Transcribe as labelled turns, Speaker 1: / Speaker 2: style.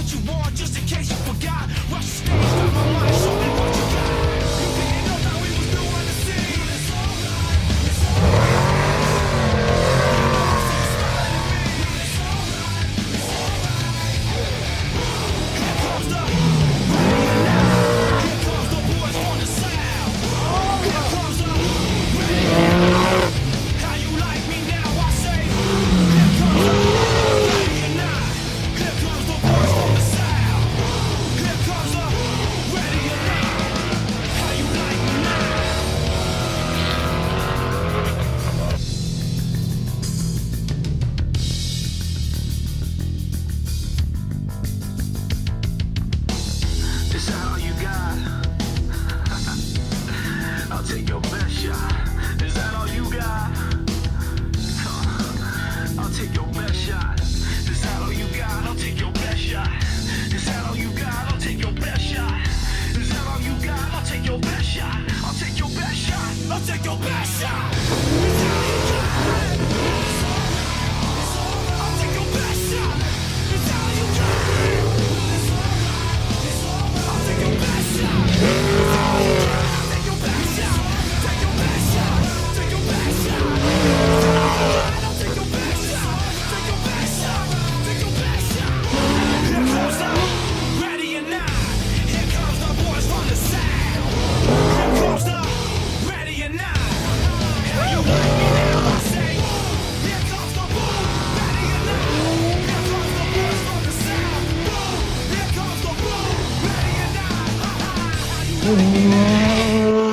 Speaker 1: what you want, just in case you forgot. Rush the stage, got my mind, show me what you got. You didn't know that we was new on the scene. It's alright, it's alright. Here comes the ready or not. Here comes the boys on the sound. Here comes the ready or not. How you like me now? I say. Here comes the ready or not. Here comes the boys on the sound. Here comes the ready or not. How you like me now? Is that all you got? I'll take your best shot. Is that all you got? I'll take your best shot. Is that all you got? I'll take your best shot. Is that all you got? I'll take your best shot. Is that all you got? I'll take your best shot. I'll take your best shot. I'll take your best shot. Is that all you got? I'll take your best shot. Is that all you got? I'll take your best shot. Is that all you got? I'll take your best shot. Take your best shot. Take your best shot. Is that all you got? I'll take your best shot. Take your best shot. Take your best shot. Here comes the ready or not. Here comes the boys from the south. Here comes the ready or not. How you like me now? I say. Here comes the boom. Ready or not. Here comes the boys from the south. Boom. Here comes the boom. Ready or not. How you like me now?